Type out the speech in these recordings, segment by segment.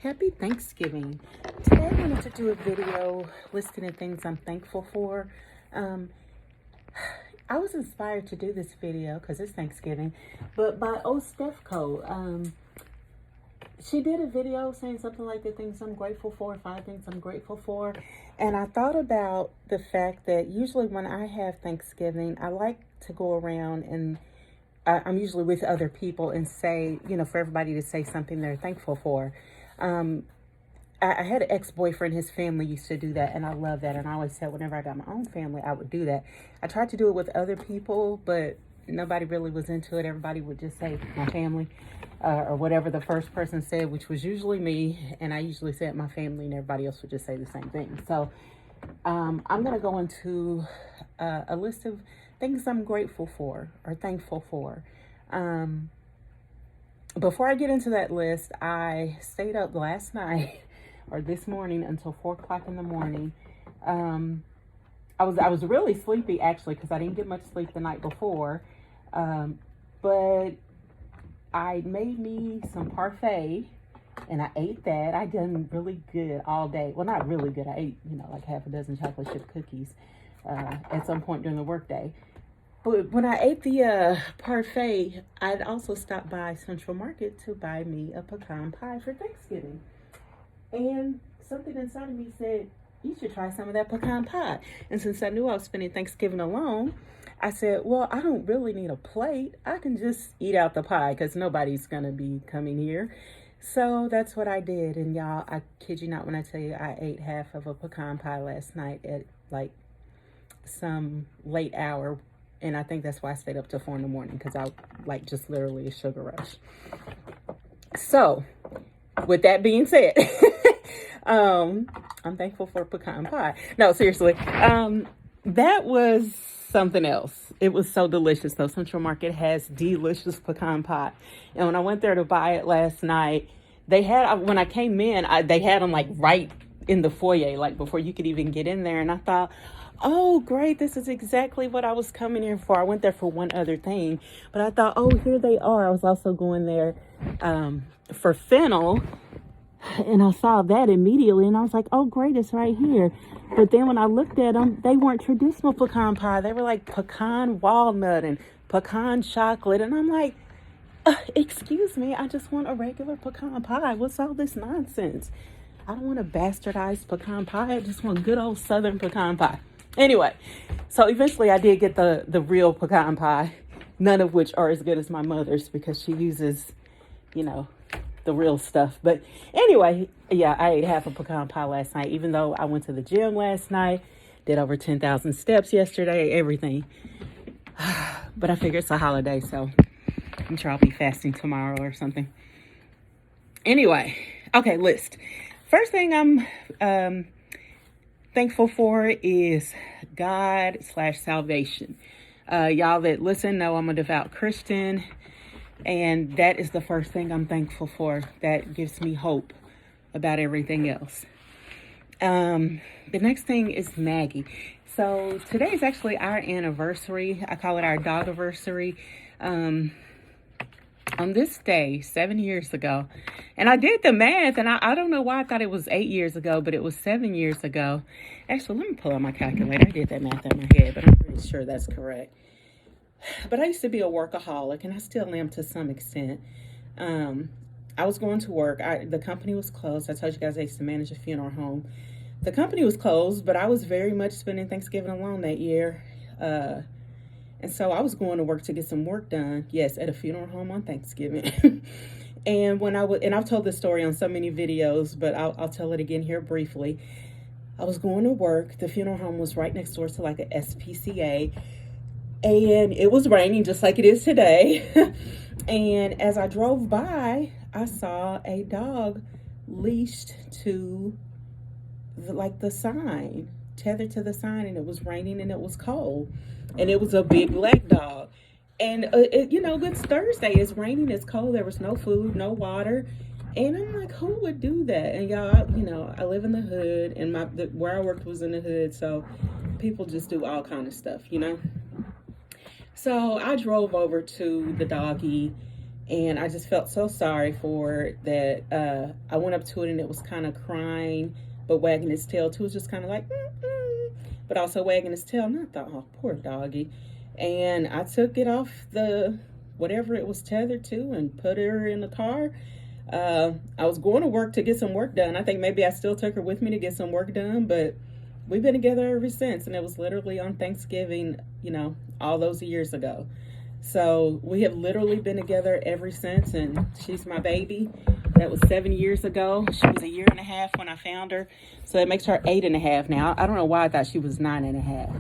Happy Thanksgiving. Today I wanted to do a video listing of things I'm thankful for. I was inspired to do this video because it's Thanksgiving, but by Stefco. She did a video saying something like the things I'm grateful for, 5 things I'm grateful for. And I thought about the fact that usually when I have Thanksgiving, I like to go around and I'm usually with other people and say, for everybody to say something they're thankful for. I had an ex-boyfriend, his family used to do that, and I love that. And I always said whenever I got my own family, I would do that. I tried to do it with other people, but nobody really was into it. Everybody would just say my family or whatever the first person said, which was usually me. And I usually said my family, and everybody else would just say the same thing. So I'm going to go into a list of things I'm grateful for or thankful for. Before I get into that list, I stayed up last night or this morning until 4 o'clock in the morning. I was really sleepy actually because I didn't get much sleep the night before. But I made me some parfait and I ate that. I done really good all day. Well, not really good. I ate, like half a dozen chocolate chip cookies at some point during the workday. But when I ate the parfait, I'd also stopped by Central Market to buy me a pecan pie for Thanksgiving. And something inside of me said, you should try some of that pecan pie. And since I knew I was spending Thanksgiving alone, I said, well, I don't really need a plate. I can just eat out the pie because nobody's going to be coming here. So that's what I did. And y'all, I kid you not when I tell you I ate half of a pecan pie last night at like some late hour. And I think that's why I stayed up till 4 in the morning because I like just literally a sugar rush. So with that being said, I'm thankful for pecan pie. No, seriously. That was something else. It was so delicious though. Central Market has delicious pecan pie. And when I went there to buy it last night, they had, when I came in, they had them like right in the foyer, like before you could even get in there. And I thought, oh, great. This is exactly what I was coming here for. I went there for one other thing, but I thought, oh, here they are. I was also going there for fennel, and I saw that immediately, and I was like, oh, great, it's right here. But then when I looked at them, they weren't traditional pecan pie. They were like pecan walnut and pecan chocolate, and I'm like, excuse me, I just want a regular pecan pie. What's all this nonsense? I don't want a bastardized pecan pie. I just want good old Southern pecan pie. Anyway, so eventually I did get the real pecan pie, none of which are as good as my mother's because she uses, the real stuff. But anyway, yeah, I ate half a pecan pie last night, even though I went to the gym last night, did over 10,000 steps yesterday, everything. But I figure it's a holiday, so I'm sure I'll be fasting tomorrow or something. Anyway, okay, list. First thing I'm thankful for is God/salvation. Y'all that listen know I'm a devout Christian, and that is the first thing I'm thankful for. That gives me hope about everything else. The next thing is Maggie. So today is actually our anniversary. I call it our dog-iversary. On this day, 7 years ago, and I did the math, and I don't know why I thought it was 8 years ago, but it was 7 years ago. Actually, let me pull out my calculator. I did that math in my head, but I'm pretty sure that's correct. But I used to be a workaholic, and I still am to some extent. I was going to work. The company was closed. I told you guys I used to manage a funeral home. The company was closed, but I was very much spending Thanksgiving alone that year. And so I was going to work to get some work done. Yes, at a funeral home on Thanksgiving. And when and I've told this story on so many videos, but I'll tell it again here briefly. I was going to work. The funeral home was right next door to like a SPCA. And it was raining just like it is today. And as I drove by, I saw a dog leashed to the sign, tethered to the sign, and it was raining and it was cold. And it was a big black dog. And, it's Thursday. It's raining. It's cold. There was no food, no water. And I'm like, who would do that? And y'all, I live in the hood. And where I worked was in the hood. So people just do all kind of stuff, So I drove over to the doggy And I just felt so sorry for it that I went up to it and it was kind of crying, but wagging its tail too. It was just kind of like, but also wagging its tail. And I thought, oh, poor doggy. And I took it off the whatever it was tethered to and put her in the car. I was going to work to get some work done. I think maybe I still took her with me to get some work done, but we've been together ever since. And it was literally on Thanksgiving, all those years ago. So we have literally been together ever since, and she's my baby. That was 7 years ago. She was 1.5 years when I found her. So that makes her 8.5 years now. I don't know why I thought she was 9.5 years.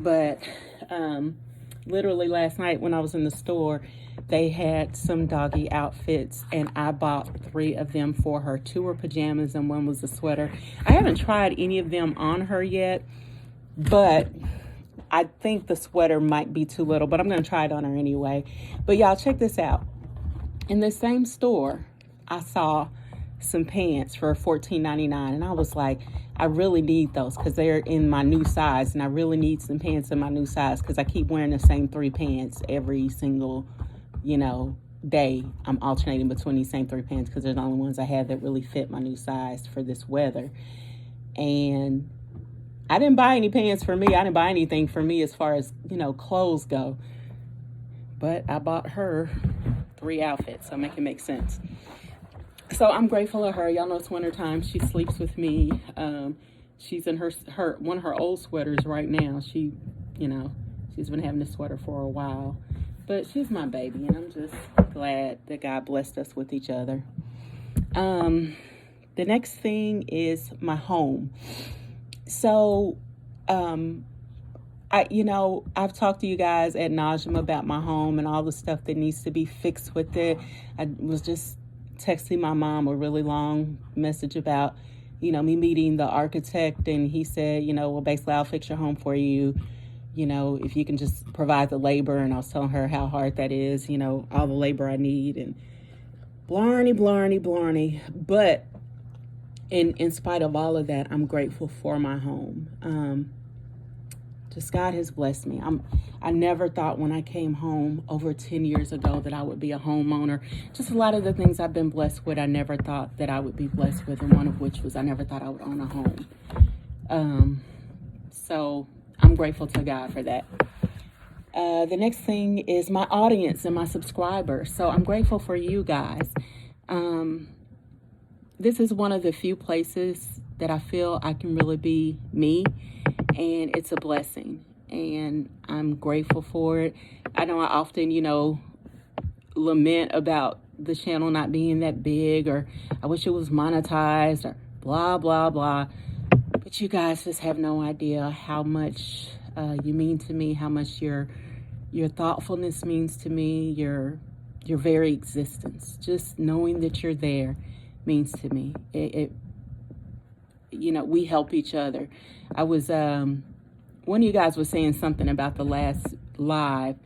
But literally last night when I was in the store, they had some doggy outfits, and I bought 3 of them for her. 2 were pajamas and 1 was a sweater. I haven't tried any of them on her yet, but I think the sweater might be too little, but I'm going to try it on her anyway. But y'all, check this out. In the same store, I saw some pants for $14.99, and I was like, I really need those because they're in my new size, and I really need some pants in my new size because I keep wearing the same 3 pants every single, day. I'm alternating between these same 3 pants because they're the only ones I have that really fit my new size for this weather. And I didn't buy any pants for me. I didn't buy anything for me as far as, clothes go. But I bought her 3 outfits, so make it make sense. So I'm grateful of her. Y'all know it's wintertime. She sleeps with me. She's in her one of her old sweaters right now. She's been having this sweater for a while. But she's my baby, and I'm just glad that God blessed us with each other. The next thing is my home. So, I've talked to you guys ad nauseum about my home and all the stuff that needs to be fixed with it. I was just texting my mom a really long message about, me meeting the architect, and he said, well, basically I'll fix your home for you, if you can just provide the labor. And I was telling her how hard that is, all the labor I need, and blarney. But in spite of all of that, I'm grateful for my home. Just God has blessed me. I never thought when I came home over 10 years ago that I would be a homeowner. Just a lot of the things I've been blessed with, I never thought that I would be blessed with, and one of which was I never thought I would own a home. So I'm grateful to God for that. The next thing is my audience and my subscribers. So I'm grateful for you guys. This is one of the few places that I feel I can really be me, and it's a blessing, and I'm grateful for it. I know I often, lament about the channel not being that big, or I wish it was monetized, or blah, blah, blah. But you guys just have no idea how much you mean to me, how much your thoughtfulness means to me, your very existence. Just knowing that you're there means to me. We help each other. I was, one of you guys was saying something about the last live,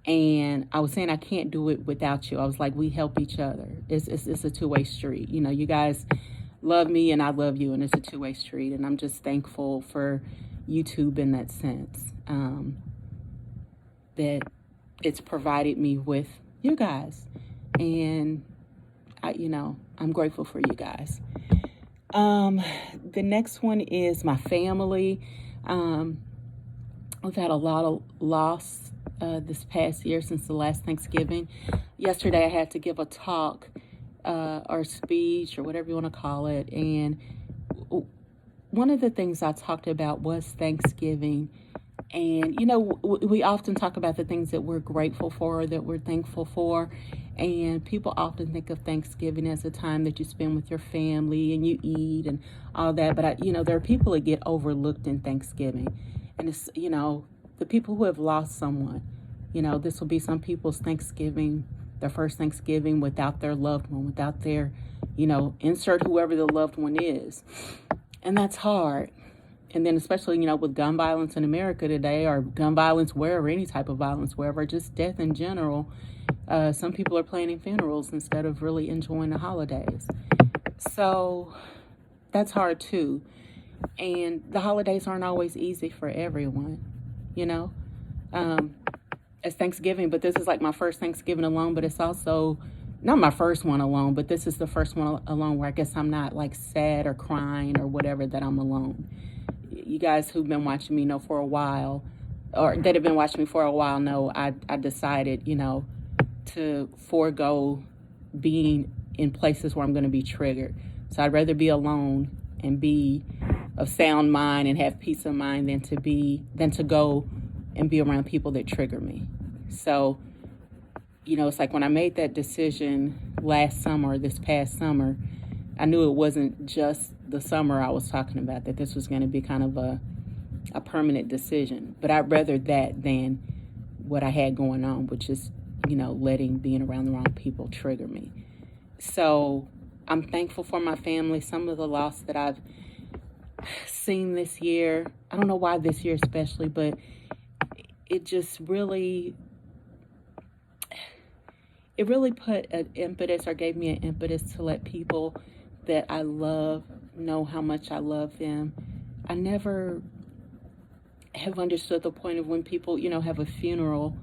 and I was saying I can't do it without you. I was like, we help each other. It's a two-way street. You guys love me and I love you, and it's a two-way street. And I'm just thankful for YouTube in that sense, that it's provided me with you guys. And I'm grateful for you guys. The next one is my family. We've had a lot of loss this past year since the last Thanksgiving. Yesterday I had to give a talk or speech or whatever you want to call it. And one of the things I talked about was Thanksgiving. And, we often talk about the things that we're grateful for, that we're thankful for. And people often think of Thanksgiving as a time that you spend with your family and you eat and all that. But, there are people that get overlooked in Thanksgiving. And it's, the people who have lost someone, this will be some people's Thanksgiving, their first Thanksgiving without their loved one, without their, insert whoever the loved one is. And that's hard. And then especially, with gun violence in America today, or gun violence wherever, any type of violence wherever, just death in general, some people are planning funerals instead of really enjoying the holidays. So that's hard too. And the holidays aren't always easy for everyone, it's Thanksgiving, but this is like my first Thanksgiving alone, but it's also not my first one alone, but this is the first one alone where I guess I'm not like sad or crying or whatever that I'm alone. You guys who've been watching me know for a while, or that have been watching me for a while, know I decided, to forego being in places where I'm going to be triggered. So I'd rather be alone and be of sound mind and have peace of mind than to go and be around people that trigger me. So, it's like when I made that decision this past summer, I knew it wasn't just the summer I was talking about, that this was going to be kind of a permanent decision. But I'd rather that than what I had going on, which is, letting being around the wrong people trigger me. So I'm thankful for my family. Some of the loss that I've seen this year, I don't know why this year especially, but it just really put an impetus, or gave me an impetus to let people that I love know how much I love them. I never have understood the point of when people, have a funeral,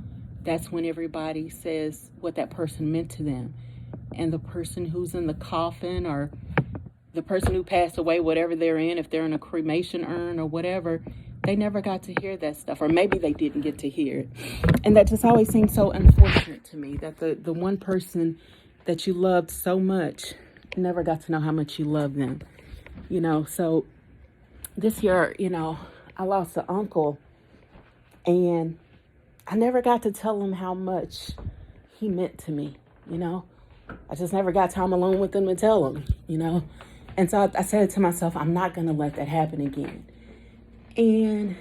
that's when everybody says what that person meant to them. And the person who's in the coffin, or the person who passed away, whatever they're in, if they're in a cremation urn or whatever, they never got to hear that stuff, or maybe they didn't get to hear it. And that just always seems so unfortunate to me, that the one person that you loved so much never got to know how much you love them. So this year, I lost an uncle, and I never got to tell him how much he meant to me. I just never got time alone with him to tell him, And so I said to myself, I'm not going to let that happen again. And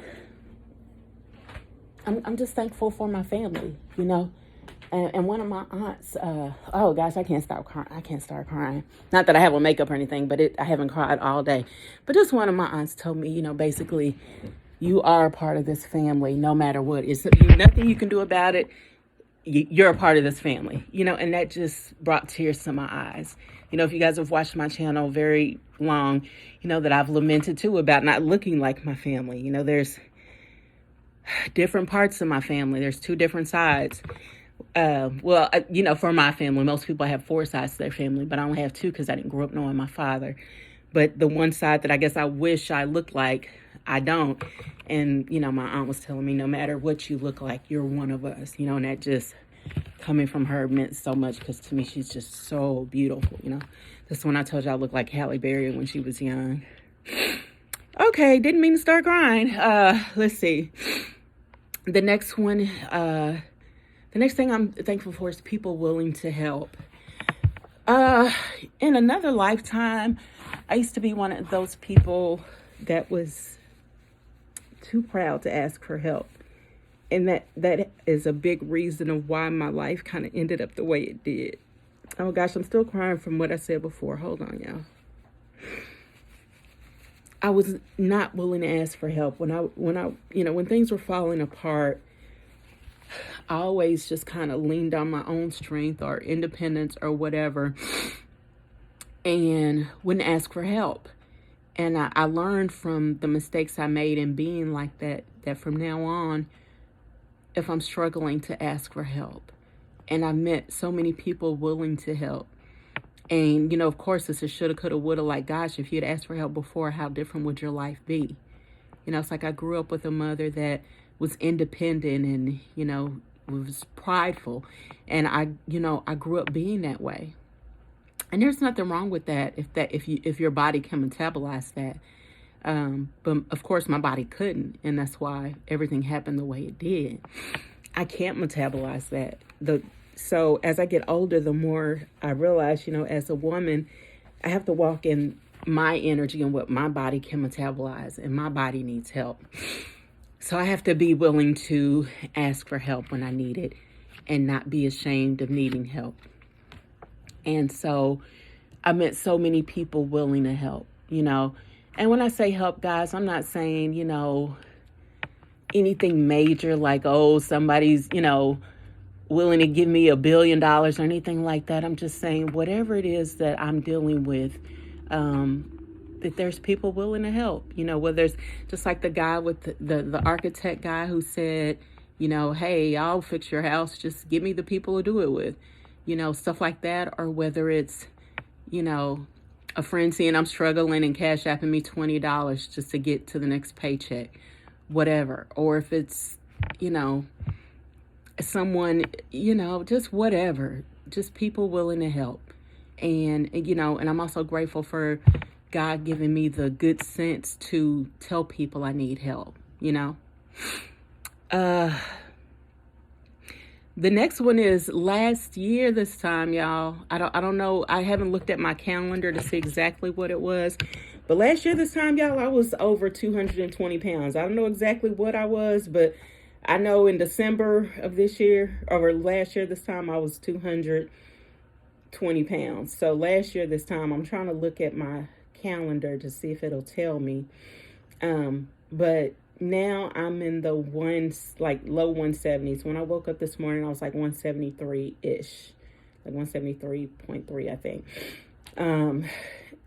I'm just thankful for my family, And one of my aunts, oh gosh, I can't stop crying. I can't start crying. Not that I have on makeup or anything, but I haven't cried all day. But just one of my aunts told me, basically, you are a part of this family, no matter what. It's nothing you can do about it. You're a part of this family, and that just brought tears to my eyes. If you guys have watched my channel very long, that I've lamented too about not looking like my family. There's different parts of my family. There's two different sides. For my family, most people have 4 sides to their family, but I only have 2 because I didn't grow up knowing my father. But the one side that I guess I wish I looked like, I don't. And, my aunt was telling me, no matter what you look like, you're one of us, and that just coming from her meant so much, because to me, she's just so beautiful, This one I told you I looked like Halle Berry when she was young. Okay, didn't mean to start crying. Let's see. The next thing I'm thankful for is people willing to help. In another lifetime, I used to be one of those people that was too proud to ask for help. And that is a big reason of why my life kind of ended up the way it did. Oh gosh, I'm still crying from what I said before. Hold on, y'all. I was not willing to ask for help when things were falling apart. I always just kind of leaned on my own strength or independence or whatever, and wouldn't ask for help. And I learned from the mistakes I made in being like that from now on, if I'm struggling, to ask for help. And I met so many people willing to help. And, of course, it's a shoulda, coulda, woulda, like, gosh, if you'd asked for help before, how different would your life be? It's like I grew up with a mother that was independent and, was prideful. And I grew up being that way. And there's nothing wrong with that if your body can metabolize that. But of course my body couldn't, and that's why everything happened the way it did. I can't metabolize that. So as I get older, the more I realize, as a woman, I have to walk in my energy and what my body can metabolize, and my body needs help. So I have to be willing to ask for help when I need it and not be ashamed of needing help. And so I met so many people willing to help, And when I say help, guys, I'm not saying, anything major like, oh, somebody's, willing to give me $1 billion or anything like that. I'm just saying whatever it is that I'm dealing with, that there's people willing to help, whether it's just like the guy with the architect guy who said, Hey, I'll fix your house. Just give me the people to do it with, stuff like that. Or whether it's, you know, a friend seeing I'm struggling and cash apping me $20 just to get to the next paycheck, whatever. Or if it's, you know, someone, just whatever, just people willing to help. And I'm also grateful for God giving me the good sense to tell people I need help. Uh, the next one is last year this time, y'all. I don't know. I haven't looked at my calendar to see exactly what it was. But last year this time, y'all, I was over 220 pounds. I don't know exactly what I was, but I know in December of this year, or last year this time, I was 220 pounds. So last year this time, I'm trying to look at my calendar to see if it'll tell me. But now I'm in the low 170s. When I woke up this morning, I was like 173-ish, like 173.3, I think.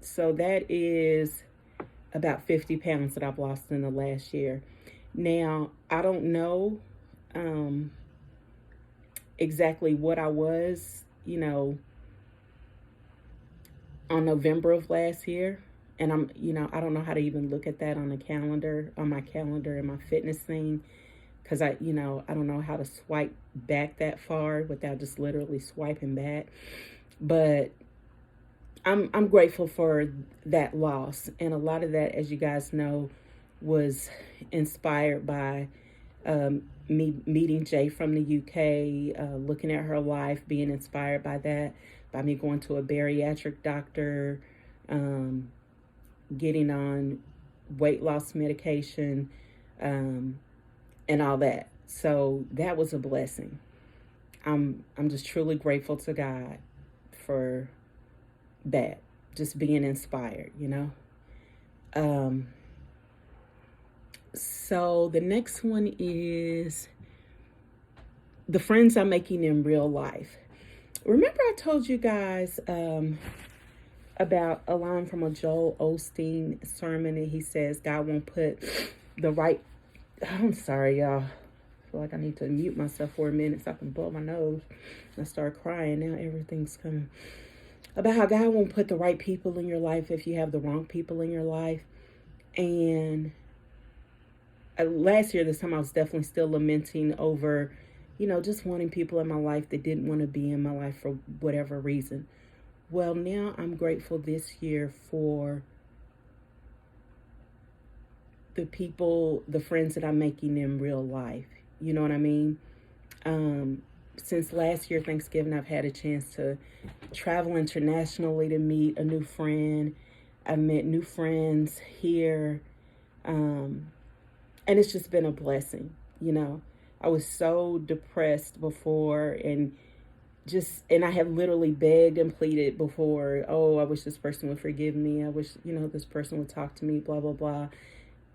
So that is about 50 pounds that I've lost in the last year. Now, I don't know exactly what I was, on November of last year. And I don't know how to even look at that on my calendar and my fitness thing. Because I don't know how to swipe back that far without just literally swiping back. But I'm grateful for that loss. And a lot of that, as you guys know, was inspired by me meeting Jay from the UK, looking at her life, being inspired by that, by me going to a bariatric doctor, getting on weight loss medication, and all that. So that was a blessing. I'm just truly grateful to God for that, just being inspired, So the next one is the friends I'm making in real life. Remember I told you guys about a line from a Joel Osteen sermon, and he says God won't put the right... I'm sorry, y'all. I feel like I need to mute myself for a minute so I can blow my nose. I start crying. Now everything's coming. About how God won't put the right people in your life if you have the wrong people in your life. And last year, this time, I was definitely still lamenting over, just wanting people in my life that didn't want to be in my life for whatever reason. Well, now I'm grateful this year for the people, the friends that I'm making in real life. You know what I mean? Since last year, Thanksgiving, I've had a chance to travel internationally to meet a new friend. I've met new friends here. And it's just been a blessing. I was so depressed before, and I have literally begged and pleaded before. Oh, I wish this person would forgive me. I wish, this person would talk to me, blah, blah, blah.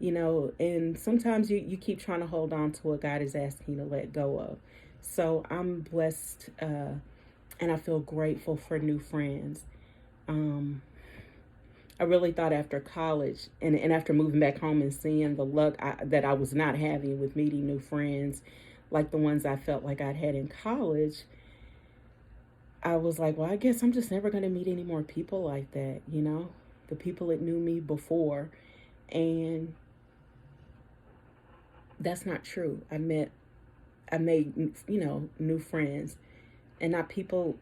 And sometimes you keep trying to hold on to what God is asking you to let go of. So I'm blessed, and I feel grateful for new friends. I really thought after college and after moving back home and seeing the luck that I was not having with meeting new friends, like the ones I felt like I'd had in college, I was like, well, I guess I'm just never going to meet any more people like that, the people that knew me before. And that's not true. I made, new friends, and not people,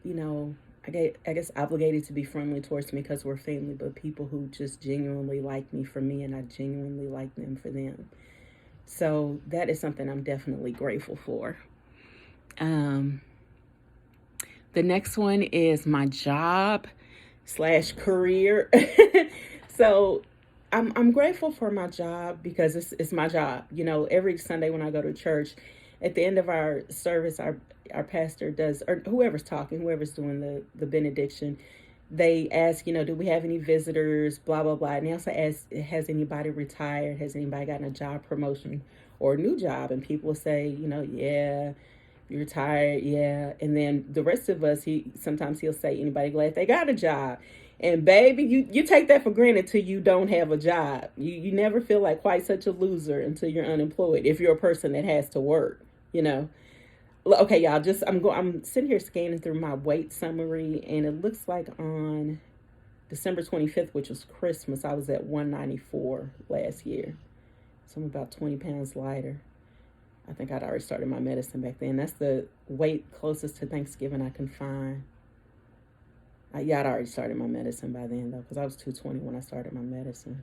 I guess obligated to be friendly towards me because we're family, but people who just genuinely like me for me, and I genuinely like them for them. So that is something I'm definitely grateful for. The next one is my job / career. So I'm grateful for my job because it's my job. Every Sunday when I go to church, at the end of our service, our pastor does, or whoever's talking, whoever's doing the benediction, they ask, do we have any visitors, blah, blah, blah. And they also ask, has anybody retired? Has anybody gotten a job promotion or a new job? And people will say, yeah, you're retired, yeah. And then the rest of us, sometimes he'll say, anybody glad they got a job? And baby, you take that for granted till you don't have a job. You never feel like quite such a loser until you're unemployed, if you're a person that has to work. you know. Okay, y'all, I'm sitting here scanning through my weight summary, and it looks like on December 25th, which was Christmas, I was at 194 last year. So I'm about 20 pounds lighter. I think I'd already started my medicine back then. That's the weight closest to Thanksgiving I can find. Yeah, I'd already started my medicine by then, though, because I was 220 when I started my medicine.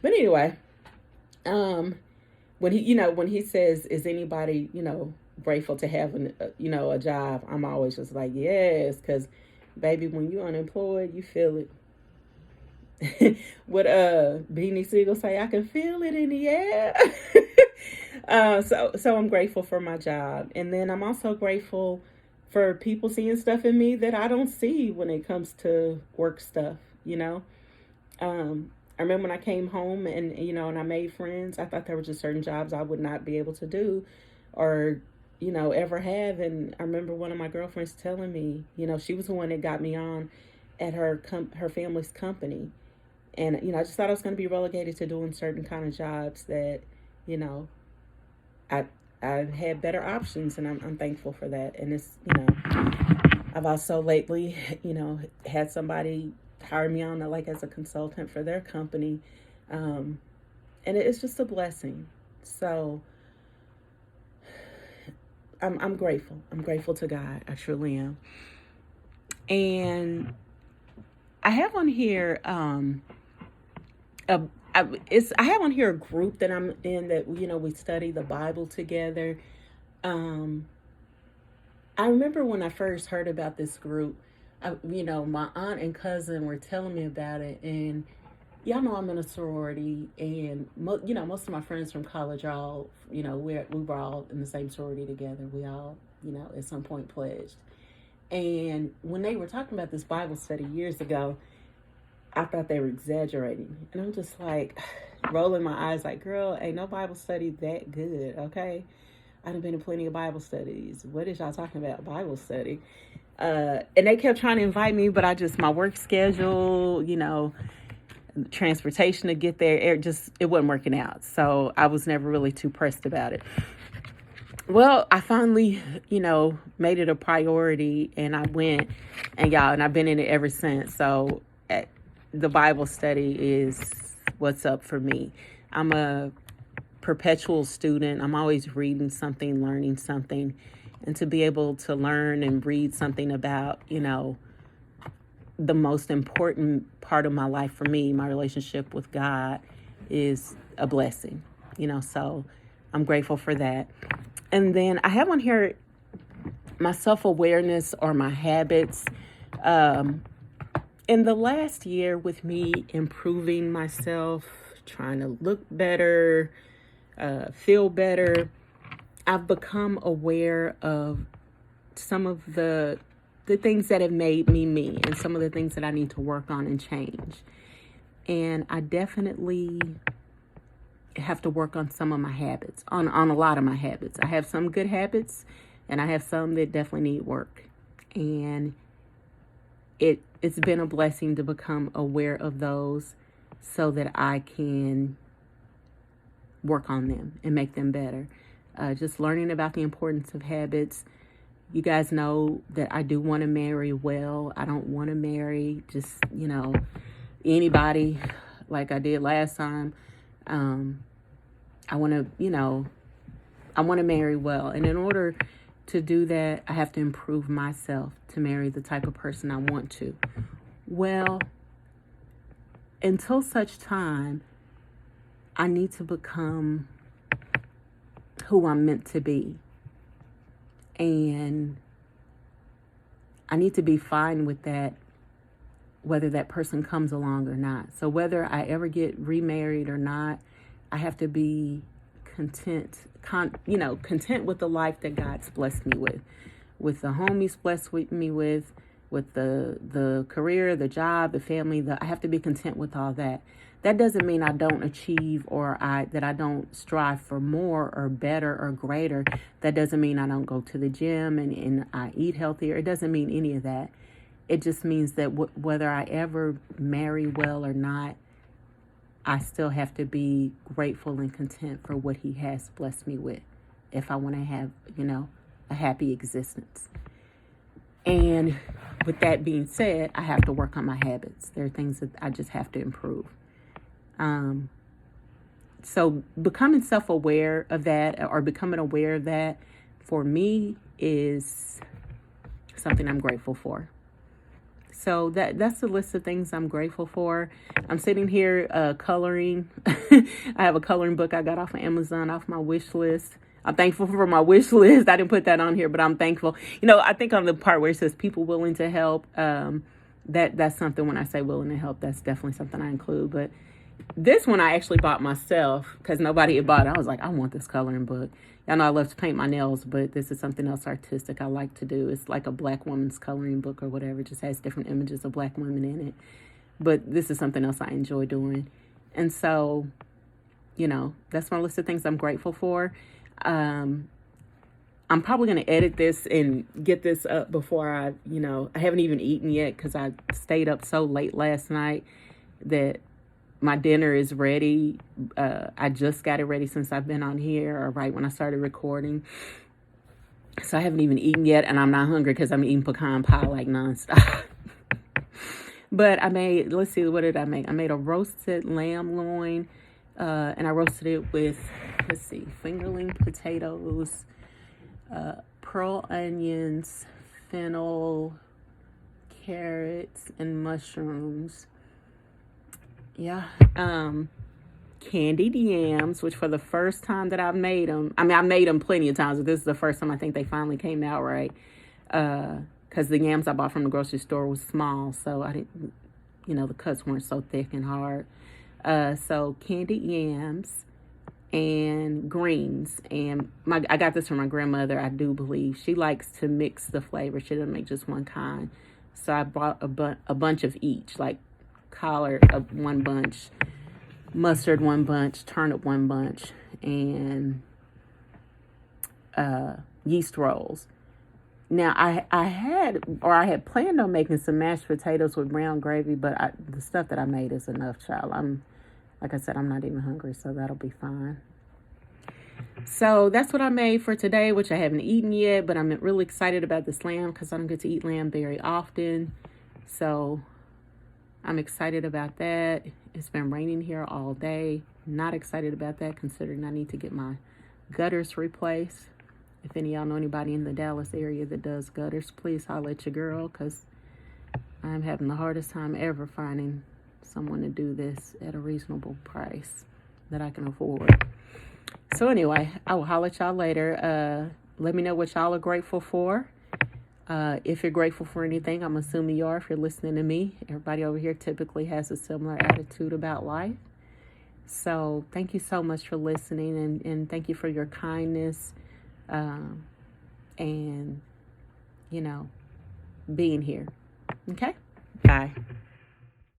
But anyway, when he says, is anybody, grateful to have, a job, I'm always just like, yes, because, baby, when you're unemployed, you feel it. What Beanie Siegel say, I can feel it in the air. So I'm grateful for my job. And then I'm also grateful for people seeing stuff in me that I don't see when it comes to work stuff, I remember when I came home and I made friends, I thought there were just certain jobs I would not be able to do or, ever have. And I remember one of my girlfriends telling me, she was the one that got me on at her family's company. And, I just thought I was going to be relegated to doing certain kind of jobs that, I had better options, and I'm thankful for that. And it's, I've also lately, had somebody hire me on like as a consultant for their company. And it's just a blessing. So I'm grateful. I'm grateful to God. I truly am. And I have on here, I have on here a group that I'm in that, we study the Bible together. I remember when I first heard about this group, my aunt and cousin were telling me about it, and y'all know I'm in a sorority, and most of my friends from college are all, we were all in the same sorority together. We all, at some point pledged. And when they were talking about this Bible study years ago, I thought they were exaggerating. And I'm just like rolling my eyes like, girl, ain't no Bible study that good, okay? I've been in plenty of Bible studies. What is y'all talking about, Bible study? And they kept trying to invite me, but my work schedule, transportation to get there, it wasn't working out. So I was never really too pressed about it. Well, I finally, made it a priority, and I went, and I've been in it ever since. So the Bible study is what's up for me. I'm a perpetual student. I'm always reading something, learning something, and to be able to learn and read something about, the most important part of my life for me, my relationship with God, is a blessing, so I'm grateful for that. And then I have on here my self-awareness or my habits. In the last year, with me improving myself, trying to look better, feel better, I've become aware of some of the things that have made me and some of the things that I need to work on and change. And I definitely have to work on some of my habits, on a lot of my habits. I have some good habits, and I have some that definitely need work. And it's been a blessing to become aware of those so that I can work on them and make them better. Just learning about the importance of habits. You guys know that I do want to marry well. I don't want to marry just, anybody like I did last time. I want to marry well. And in order to do that, I have to improve myself to marry the type of person I want to. Well, until such time, I need to become who I'm meant to be. And I need to be fine with that, whether that person comes along or not. So whether I ever get remarried or not, I have to be content with the life that God's blessed me with the home He's blessed me with the career, the job, the family. I have to be content with all that. That doesn't mean I don't achieve that I don't strive for more or better or greater. That doesn't mean I don't go to the gym and I eat healthier. It doesn't mean any of that. It just means that whether I ever marry well or not, I still have to be grateful and content for what He has blessed me with if I want to have, a happy existence. And with that being said, I have to work on my habits. There are things that I just have to improve. So becoming self-aware of that, or becoming aware of that, for me is something I'm grateful for. So that's the list of things I'm grateful for. I'm sitting here coloring. I have a coloring book I got off of Amazon, off my wish list. I'm thankful for my wish list. I didn't put that on here, but I'm thankful. I think on the part where it says people willing to help, that's something, when I say willing to help, that's definitely something I include. But this one I actually bought myself because nobody had bought it. I was like, I want this coloring book. Y'all know I love to paint my nails, but this is something else artistic I like to do. It's like a black woman's coloring book or whatever. It just has different images of black women in it. But this is something else I enjoy doing. And so, that's my list of things I'm grateful for. I'm probably going to edit this and get this up before I haven't even eaten yet because I stayed up so late last night that my dinner is ready. I just got it ready since I've been on here, or right when I started recording. So I haven't even eaten yet, and I'm not hungry because I'm eating pecan pie like nonstop. But let's see, what did I make? I made a roasted lamb loin, and I roasted it with, fingerling potatoes, pearl onions, fennel, carrots, and mushrooms. Yeah. Candied yams, which for the first time that I've made them, I made them plenty of times, but this is the first time I think they finally came out right. Because the yams I bought from the grocery store was small, so I didn't, the cuts weren't so thick and hard. So candied yams and greens. And I got this from my grandmother, I do believe. She likes to mix the flavor. She doesn't make just one kind. So I bought a bunch of each, like collard one bunch, mustard one bunch, turnip one bunch, and yeast rolls. Now I had planned on making some mashed potatoes with brown gravy, but the stuff that I made is enough, child. Like I said, I'm not even hungry, so that'll be fine. So that's what I made for today, which I haven't eaten yet, but I'm really excited about this lamb because I don't get to eat lamb very often. So I'm excited about that. It's been raining here all day. Not excited about that, considering I need to get my gutters replaced. If any of y'all know anybody in the Dallas area that does gutters, please holler at your girl, because I'm having the hardest time ever finding someone to do this at a reasonable price that I can afford. So anyway, I will holler at y'all later. Let me know what y'all are grateful for. If you're grateful for anything, I'm assuming you are if you're listening to me. Everybody over here typically has a similar attitude about life. So thank you so much for listening, and thank you for your kindness, and being here. Okay? Bye.